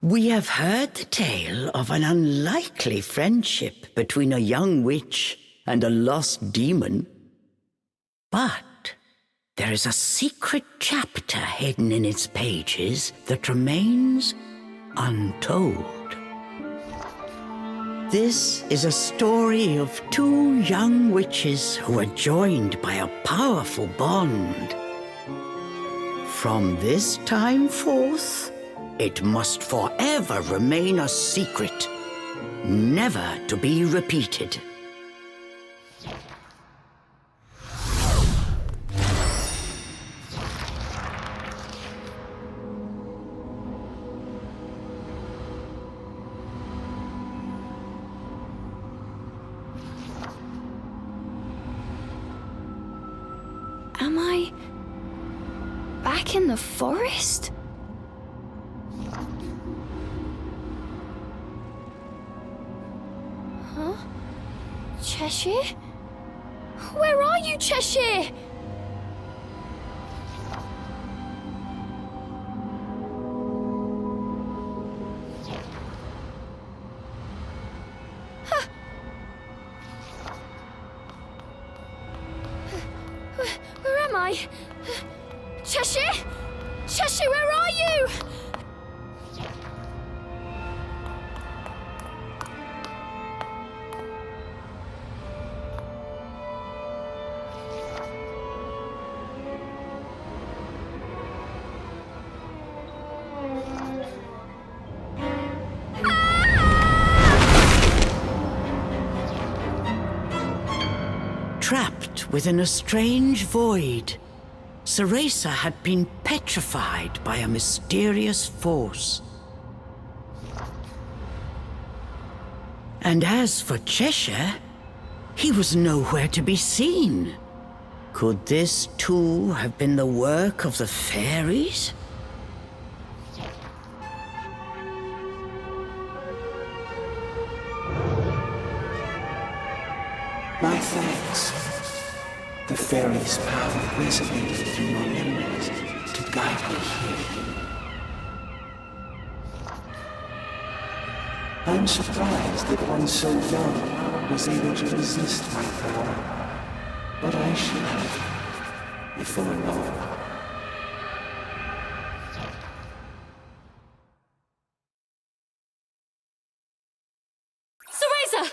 We have heard the tale of an unlikely friendship between a young witch and a lost demon. But there is a secret chapter hidden in its pages that remains untold. This is a story of two young witches who are joined by a powerful bond. From this time forth, it must forever remain a secret, never to be repeated. Am I back in the forest? Huh? Cheshire? Where are you, Cheshire? Where am I? Cheshire? Cheshire, where are you? Trapped within a strange void, Cereza had been petrified by a mysterious force. And as for Cheshire, he was nowhere to be seen. Could this too have been the work of the fairies? My thanks. The fairy's power resonated through my memories to guide me here. I'm surprised that one so young was able to resist my power, but I should have before long. Cereza!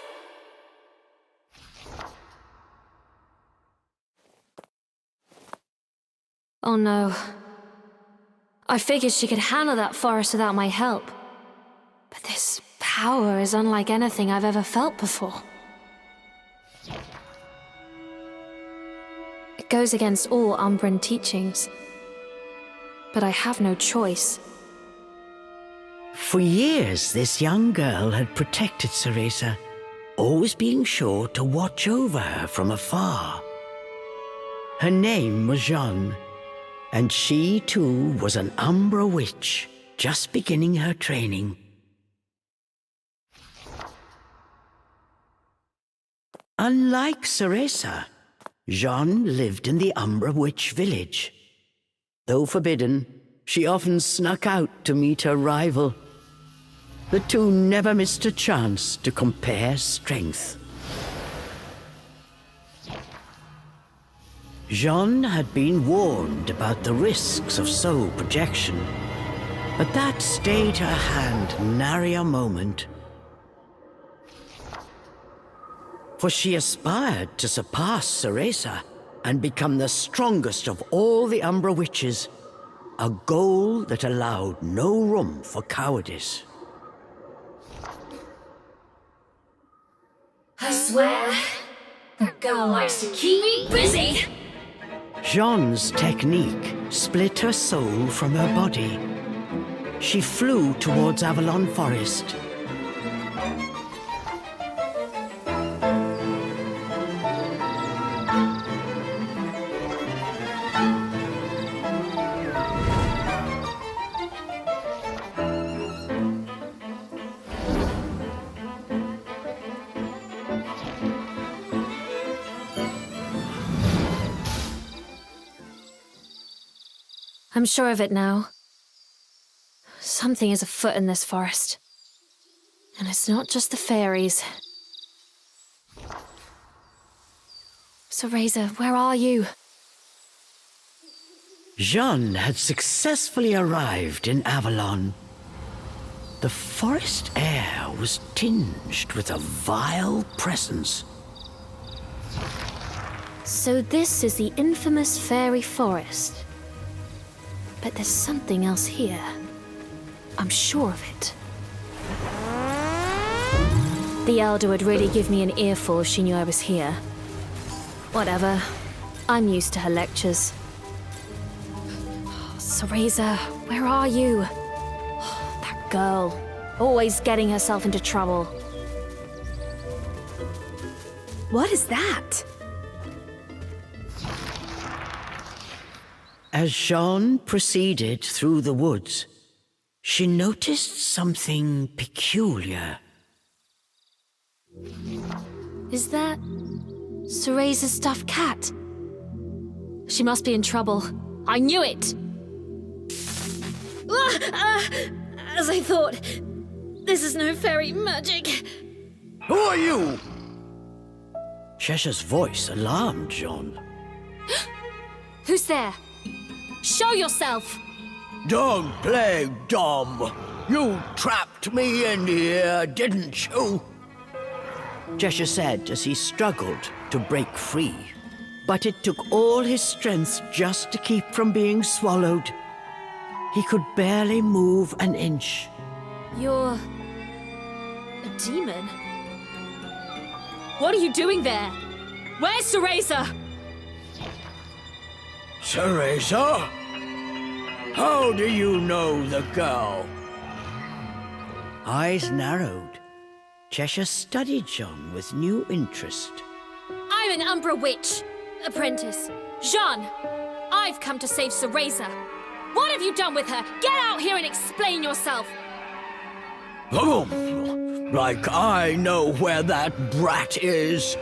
Oh no. I figured she could handle that forest without my help. But this power is unlike anything I've ever felt before. It goes against all Umbran teachings. But I have no choice. For years, this young girl had protected Cereza, always being sure to watch over her from afar. Her name was Jeanne, and she too was an Umbra witch, just beginning her training. Unlike Cereza, Jeanne lived in the Umbra witch village. Though forbidden, she often snuck out to meet her rival. The two never missed a chance to compare strength. Jeanne had been warned about the risks of soul projection, but that stayed her hand nary a moment. For she aspired to surpass Cereza and become the strongest of all the Umbra witches, a goal that allowed no room for cowardice. I swear, that girl likes to keep me busy. Jeanne's technique split her soul from her body. She flew towards Avalon Forest. I'm sure of it now. Something is afoot in this forest. And it's not just the fairies. Cereza, where are you? Jeanne had successfully arrived in Avalon. The forest air was tinged with a vile presence. So this is the infamous fairy forest. But there's something else here. I'm sure of it. The Elder would really give me an earful if she knew I was here. Whatever. I'm used to her lectures. Cereza, where are you? That girl. Always getting herself into trouble. What is that? As Jeanne proceeded through the woods, she noticed something peculiar. Is that Cereza's stuffed cat? She must be in trouble. I knew it! As I thought. This is no fairy magic. Who are you? Cheshire's voice alarmed Jeanne. Who's there? Show yourself! Don't play dumb. You trapped me in here, didn't you? Cheshire said as he struggled to break free. But it took all his strength just to keep from being swallowed. He could barely move an inch. You're a demon? What are you doing there? Where's Cereza? Cereza? How do you know the girl? Eyes narrowed. Cheshire studied Jeanne with new interest. I'm an Umbra witch. Apprentice. Jeanne, I've come to save Cereza. What have you done with her? Get out here and explain yourself! Oh, like I know where that brat is,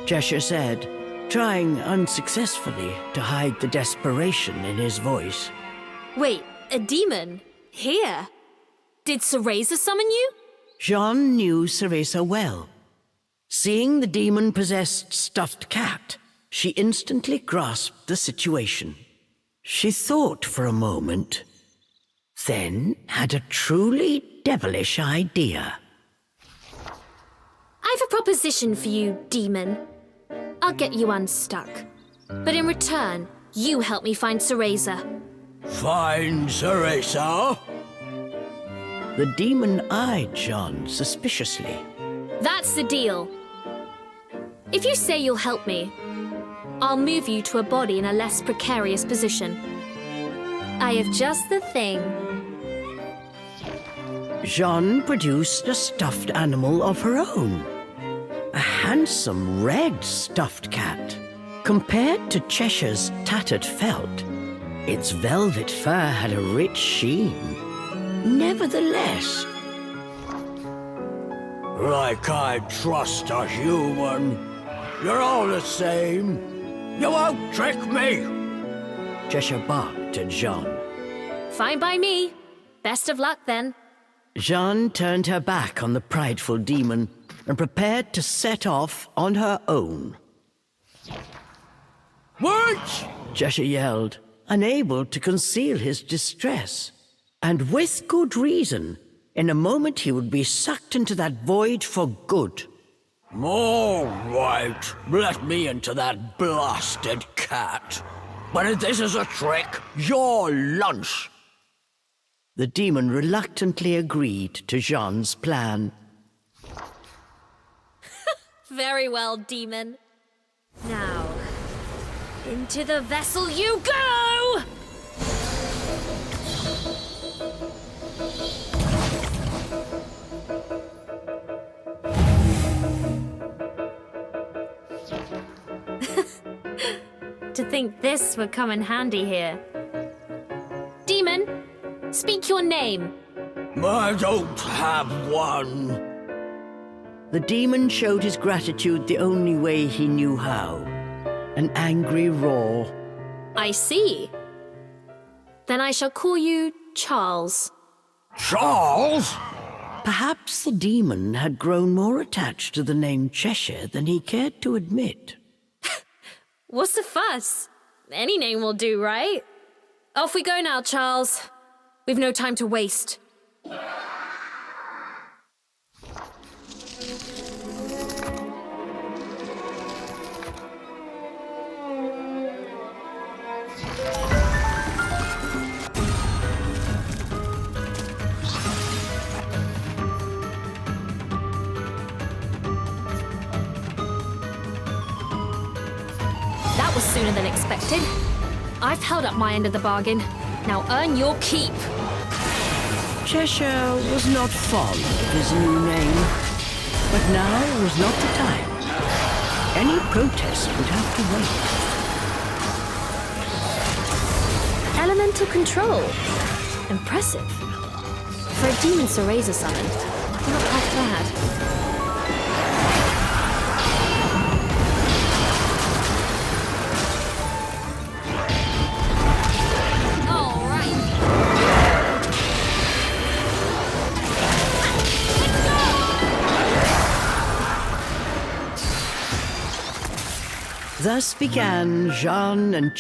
Cheshire said, trying unsuccessfully to hide the desperation in his voice. Wait, a demon? Here? Did Cereza summon you? Jeanne knew Cereza well. Seeing the demon-possessed stuffed cat, she instantly grasped the situation. She thought for a moment, then had a truly devilish idea. I have a proposition for you, demon. I'll get you unstuck. But in return, you help me find Cereza. Find Cereza? The demon eyed Jeanne suspiciously. That's the deal. If you say you'll help me, I'll move you to a body in a less precarious position. I have just the thing. Jeanne produced a stuffed animal of her own. A handsome red stuffed cat. Compared to Cheshire's tattered felt, its velvet fur had a rich sheen. Nevertheless, like I trust a human. You're all the same. You won't trick me. Cheshire barked at Jeanne. Fine by me. Best of luck, then. Jeanne turned her back on the prideful demon and prepared to set off on her own. Wait! Cheshire yelled, unable to conceal his distress. And with good reason. In a moment he would be sucked into that void for good. All right, let me into that blasted cat. But if this is a trick, your lunch. The demon reluctantly agreed to Jeanne's plan. Very well, demon. Now, into the vessel you go! To think this would come in handy here. Demon, speak your name. I don't have one. The demon showed his gratitude the only way he knew how. An angry roar. I see. Then I shall call you Charles. Charles? Perhaps the demon had grown more attached to the name Cheshire than he cared to admit. What's the fuss? Any name will do, right? Off we go now, Charles. We've no time to waste. That was sooner than expected. I've held up my end of the bargain. Now earn your keep. Cheshire was not fond of his new name, but now was not the time. Any protest would have to wait. Elemental control. Impressive. For a demon Cereza summon, not half bad. Thus began Jeanne and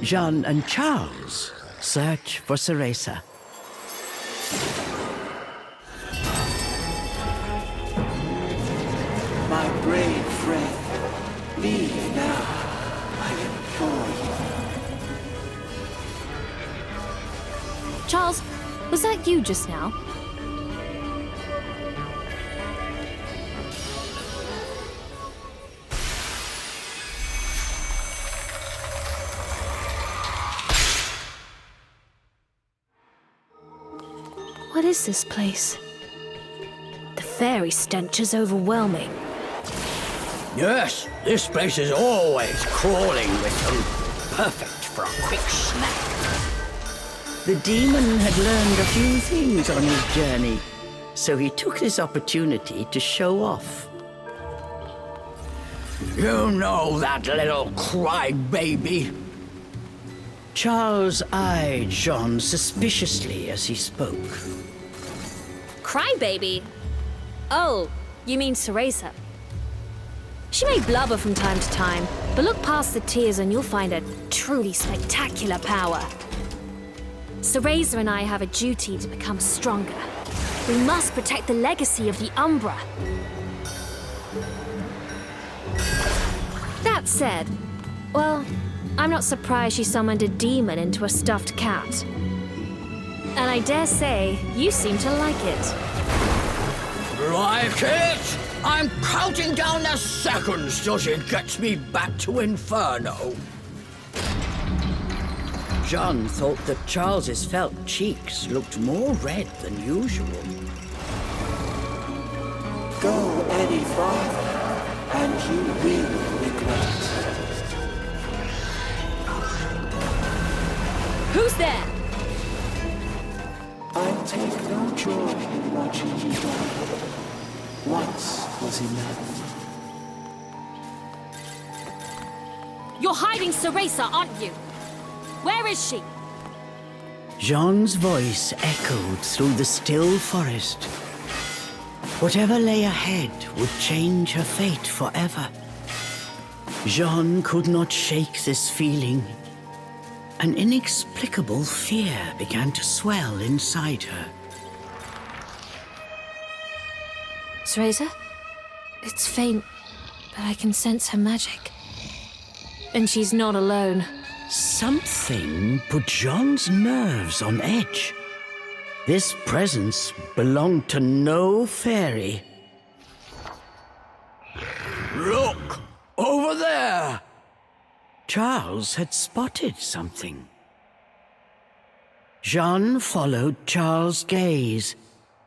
Jeanne and Charles' search for Cereza. My brave friend, leave now, I implore you. Charles, was that you just now? What is this place? The fairy stench is overwhelming. Yes, this place is always crawling with them. Perfect for a quick snack. The demon had learned a few things on his journey, so he took this opportunity to show off. You know that little crybaby? Charles eyed Jeanne suspiciously as he spoke. Crybaby? Oh, you mean Cereza. She may blubber from time to time, but look past the tears and you'll find a truly spectacular power. Cereza and I have a duty to become stronger. We must protect the legacy of the Umbra. That said, well, I'm not surprised she summoned a demon into a stuffed cat. And I dare say, you seem to like it. Like it? I'm counting down the seconds till she gets me back to Inferno. Jeanne thought that Charles's felt cheeks looked more red than usual. Go any farther, and you will regret. Who's there? I take no joy in watching you die. Once was enough. You're hiding Cereza, aren't you? Where is she? Jeanne's voice echoed through the still forest. Whatever lay ahead would change her fate forever. Jeanne could not shake this feeling. An inexplicable fear began to swell inside her. Cereza? It's faint, but I can sense her magic. And she's not alone. Something put Jeanne's nerves on edge. This presence belonged to no fairy. Look! Over there! Charles had spotted something. Jeanne followed Charles' gaze.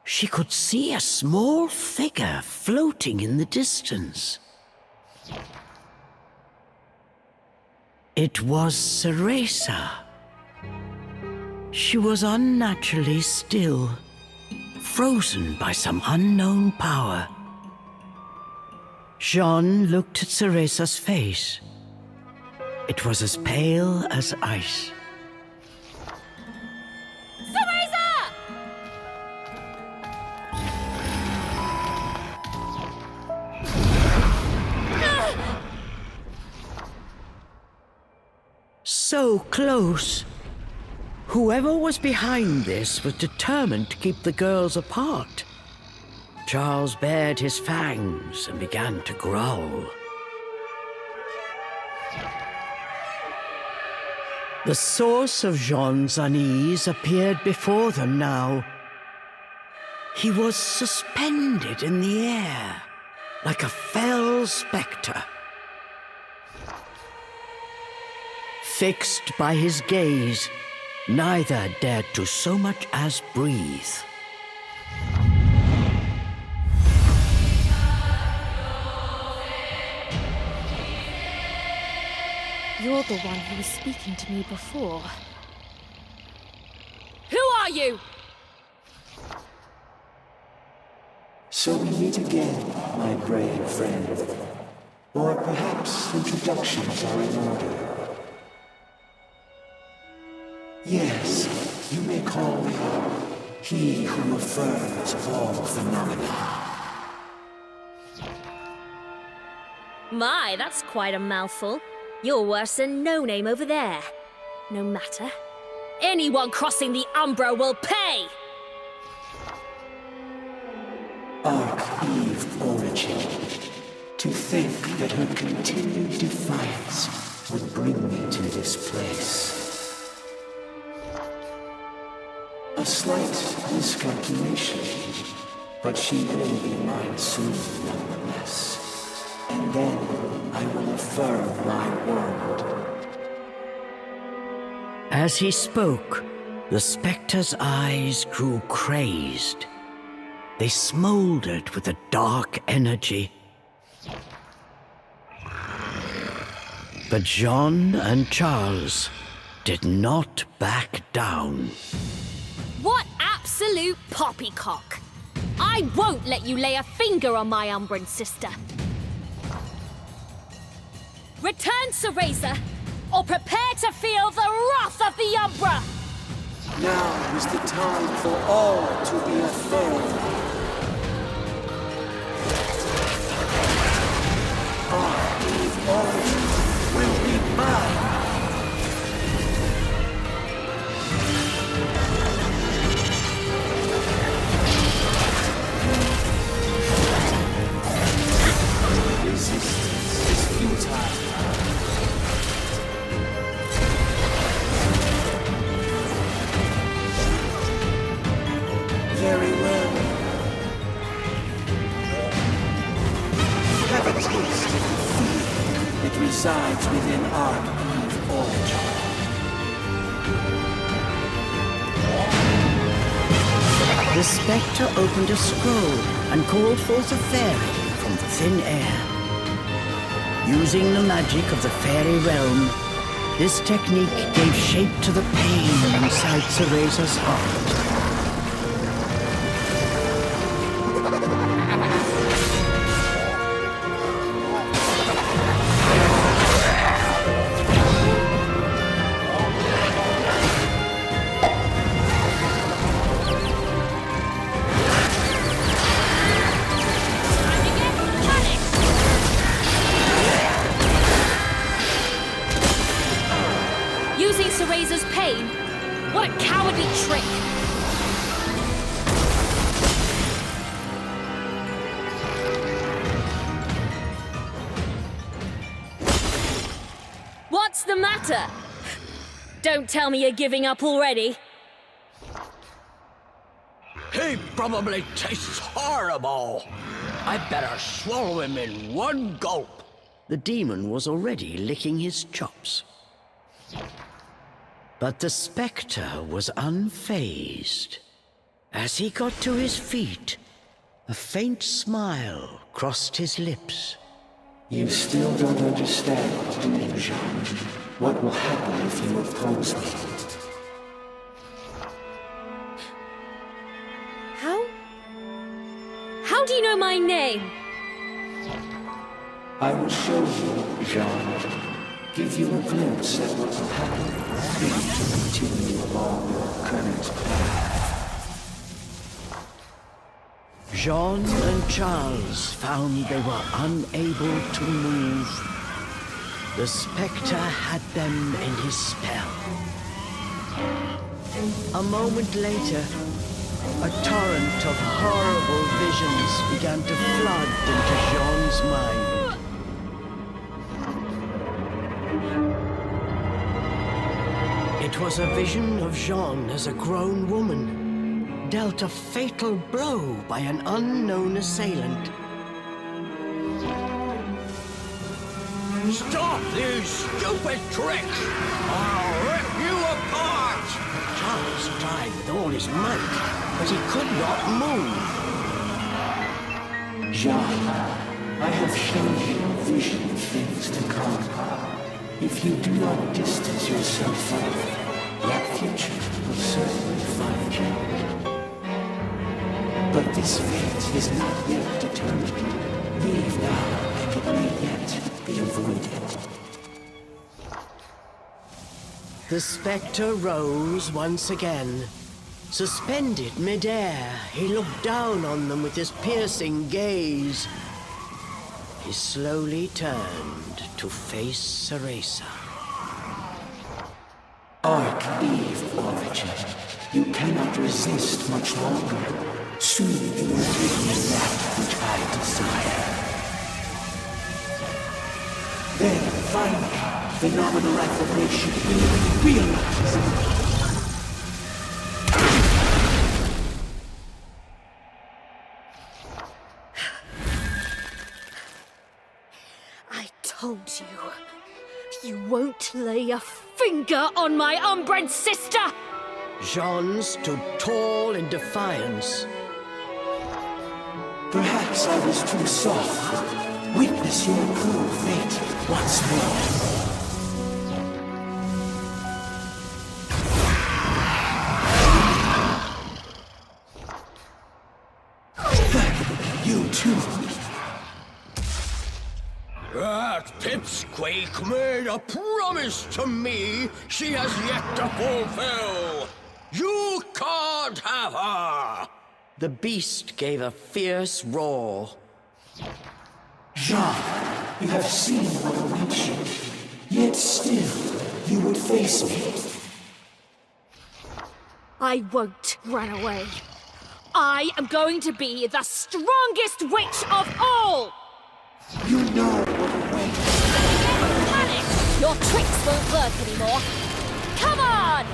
She could see a small figure floating in the distance. It was Cereza. She was unnaturally still, frozen by some unknown power. Jeanne looked at Cereza's face. It was as pale as ice. Cereza! So close. Whoever was behind this was determined to keep the girls apart. Charles bared his fangs and began to growl. The source of Jeanne's unease appeared before them now. He was suspended in the air, like a fell spectre. Fixed by his gaze, neither dared to so much as breathe. You're the one who was speaking to me before. Who are you? So we meet again, my brave friend. Or perhaps introductions are in order. Yes, you may call me he who affirms all phenomena. My, that's quite a mouthful. You're worse than No Name over there. No matter. Anyone crossing the Umbra will pay! Eve Origins. To think that her continued defiance would bring me to this place. A slight miscalculation, but she will be mine soon nonetheless. And then I will affirm my word. As he spoke, the spectre's eyes grew crazed. They smoldered with a dark energy. But Jeanne and Charles did not back down. What absolute poppycock! I won't let you lay a finger on my Umbran sister. Return, Cereza, or prepare to feel the wrath of the Umbra! Now is the time for all to be affirmed. Eve Origins will be mine. Resistance is futile. Very well. Have a taste of the fear that resides within Eve Origins. The spectre opened a scroll and called forth a fairy from the thin air. Using the magic of the fairy realm, this technique gave shape to the pain inside Cereza's heart. Using Cereza's pain? What a cowardly trick! What's the matter? Don't tell me you're giving up already. He probably tastes horrible. I better swallow him in one gulp. The demon was already licking his chops. But the spectre was unfazed. As he got to his feet, a faint smile crossed his lips. You still don't understand, do you, Jeanne? What will happen if you oppose me? How do you know my name? I will show you, Jeanne. give you a glimpse at what will happen if you continue along your current path. Jeanne and Charles found they were unable to move. The Spectre had them in his spell. A moment later, a torrent of horrible visions began to flood into Jeanne's mind. It was a vision of Jeanne as a grown woman, dealt a fatal blow by an unknown assailant. Stop these stupid tricks! I'll rip you apart! Charles tried with all his might, but he could not move. Jeanne, I have shown you a vision of things to come. If you do not distance yourself from it, that future will certainly find you. But this fate is not yet determined. Leave now, and it may yet be avoided. The Spectre rose once again. Suspended mid-air, he looked down on them with his piercing gaze. He slowly turned to face Cereza. Arc Eve Origin, you cannot resist much longer. Soon you will give me that which I desire. Then, finally, phenomenal affirmation will be realized. I told you. You won't lay a finger on my Umbra sister! Jeanne stood tall in defiance. Perhaps I was too soft. Witness your cruel fate once more. You too. That pipsqueak made a promise to me she has yet to fulfill. You can't have her! The beast gave a fierce roar. Jeanne, you have seen what awaits you, yet still you would face me. I won't run away. I am going to be the strongest witch of all! You know what awaits. Panic! Your tricks won't work anymore. Come on!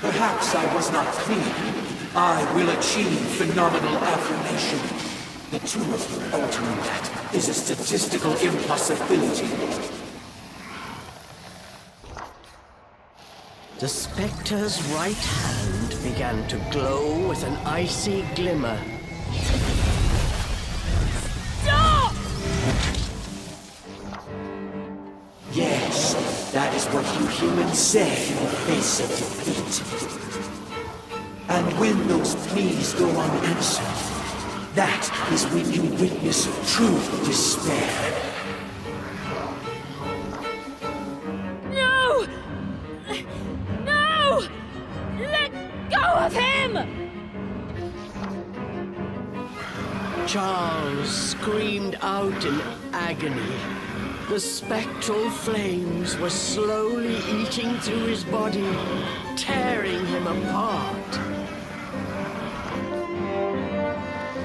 Perhaps I was not clear. I will achieve phenomenal affirmation. The two of you altering that is a statistical impossibility. The Spectre's right hand began to glow with an icy glimmer. Stop! Yes, that is what you humans say in the face of defeat. And when those pleas go unanswered, that is when you witness true despair. No! No! Let go of him! Charles screamed out in agony. The spectral flames were slowly eating through his body, tearing him apart.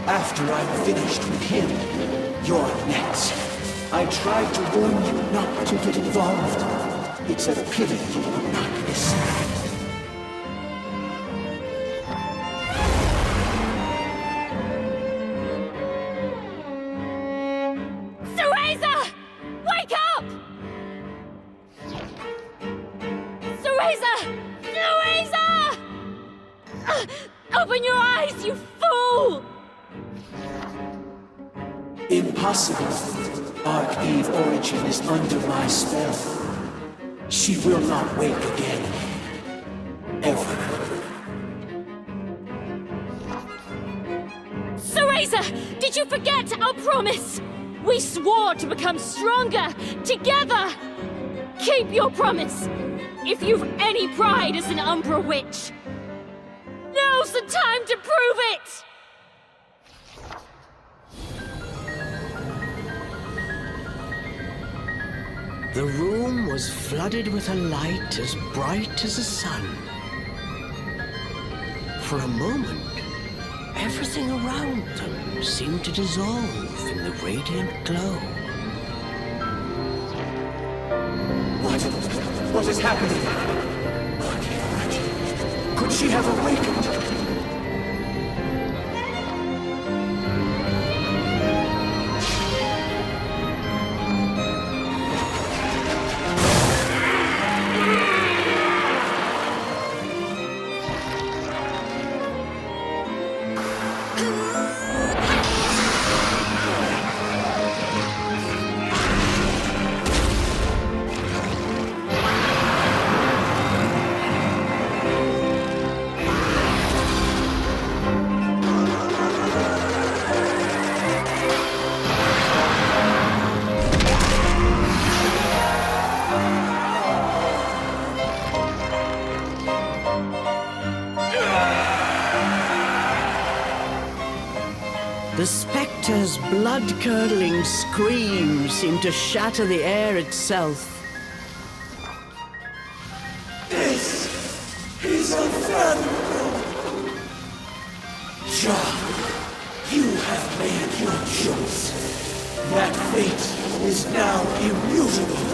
After I'm finished with him, you're next. I tried to warn you not to get involved. It's a pity you will not listen. Cereza! Wake up! Open your eyes, you fool! Impossible. Arch Origin is under my spell. She will not wake again. Ever. Cereza! Did you forget our promise? We swore to become stronger, together! Keep your promise! If you've any pride as an Umbra witch! Now's the time to prove it! The room was flooded with a light as bright as the sun. For a moment, everything around them seemed to dissolve in the radiant glow. What is happening? Could she have awakened? The spectre's blood-curdling scream seemed to shatter the air itself. This is unfathomable. Jeanne, you have made your choice. That fate is now immutable.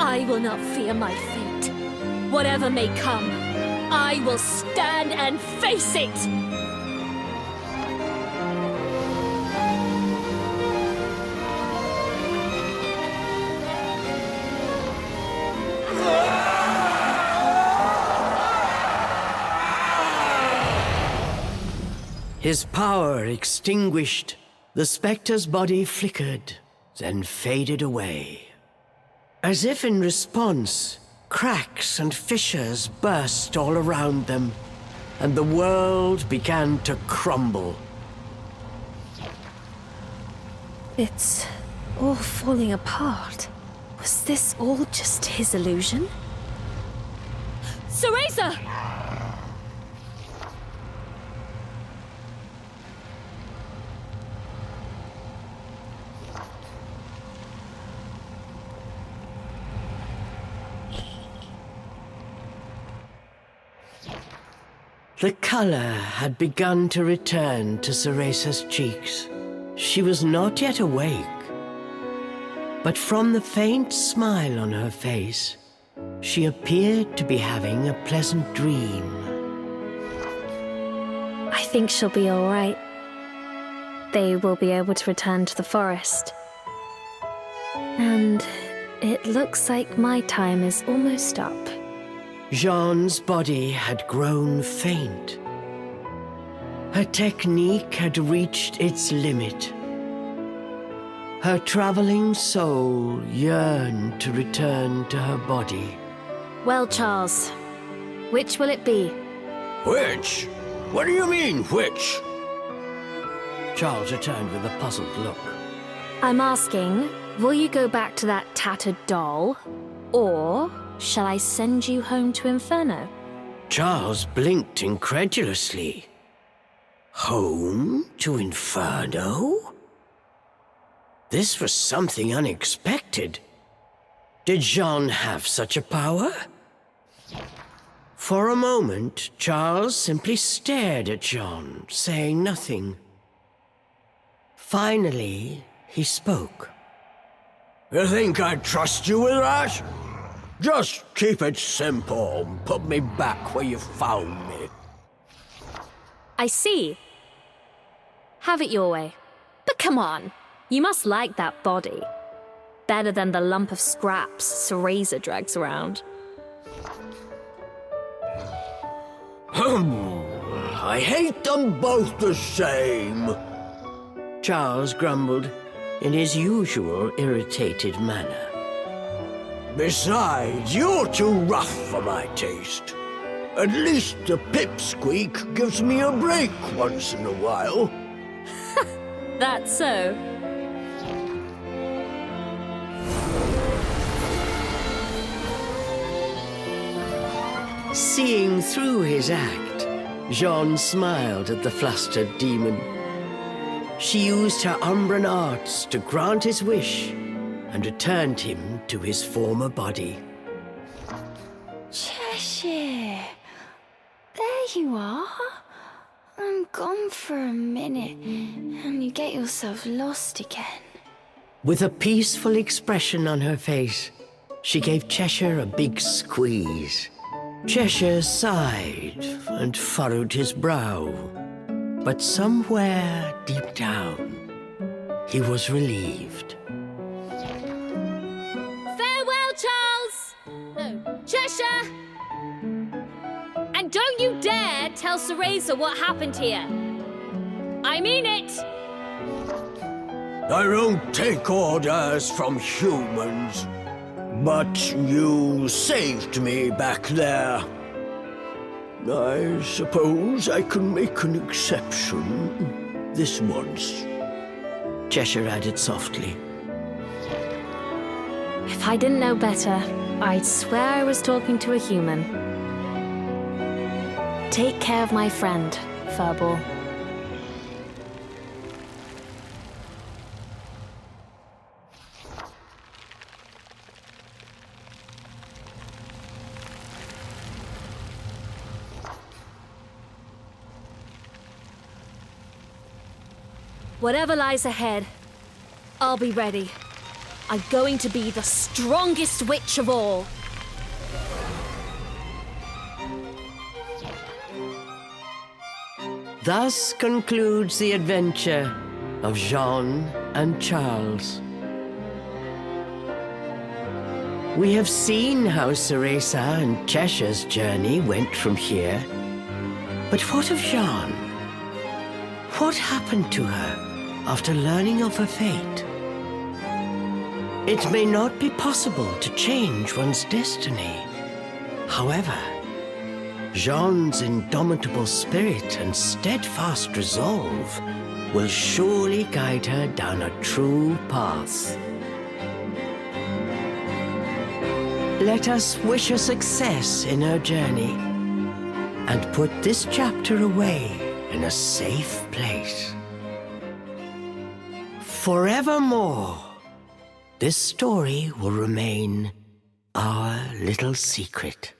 I will not fear my fate. Whatever may come, I will stand and face it! His power extinguished, the spectre's body flickered, then faded away. As if in response, cracks and fissures burst all around them, and the world began to crumble. It's all falling apart. Was this all just his illusion? Cereza! The color had begun to return to Cereza's cheeks. She was not yet awake, but from the faint smile on her face, she appeared to be having a pleasant dream. I think she'll be all right. They will be able to return to the forest. And it looks like my time is almost up. Jeanne's body had grown faint. Her technique had reached its limit. Her traveling soul yearned to return to her body. Well, Charles, which will it be? Which? What do you mean, which? Charles returned with a puzzled look. I'm asking, will you go back to that tattered doll? Or shall I send you home to Inferno? Charles blinked incredulously. Home to Inferno? This was something unexpected. Did Jeanne have such a power? For a moment, Charles simply stared at Jeanne, saying nothing. Finally, he spoke. You think I'd trust you with that? Just keep it simple and put me back where you found me. I see. Have it your way. But come on, you must like that body. Better than the lump of scraps Cereza drags around. I hate them both the same. Charles grumbled in his usual irritated manner. Besides, you're too rough for my taste. At least the pipsqueak gives me a break once in a while. That's so. Seeing through his act, Jeanne smiled at the flustered demon. She used her Umbran arts to grant his wish and returned him to his former body. Cheshire, there you are. I'm gone for a minute, and you get yourself lost again. With a peaceful expression on her face, she gave Cheshire a big squeeze. Cheshire sighed and furrowed his brow, but somewhere deep down, he was relieved. Farewell, Charles! No, Cheshire! And don't you dare tell Cereza what happened here. I mean it! I don't take orders from humans. But you saved me back there. I suppose I can make an exception this once. Cheshire added softly. If I didn't know better, I'd swear I was talking to a human. Take care of my friend, Furball. Whatever lies ahead, I'll be ready. I'm going to be the strongest witch of all. Thus concludes the adventure of Jeanne and Charles. We have seen how Cereza and Cheshire's journey went from here. But what of Jeanne? What happened to her after learning of her fate? It may not be possible to change one's destiny. However, Jeanne's indomitable spirit and steadfast resolve will surely guide her down a true path. Let us wish her success in her journey and put this chapter away in a safe place. Forevermore, this story will remain our little secret.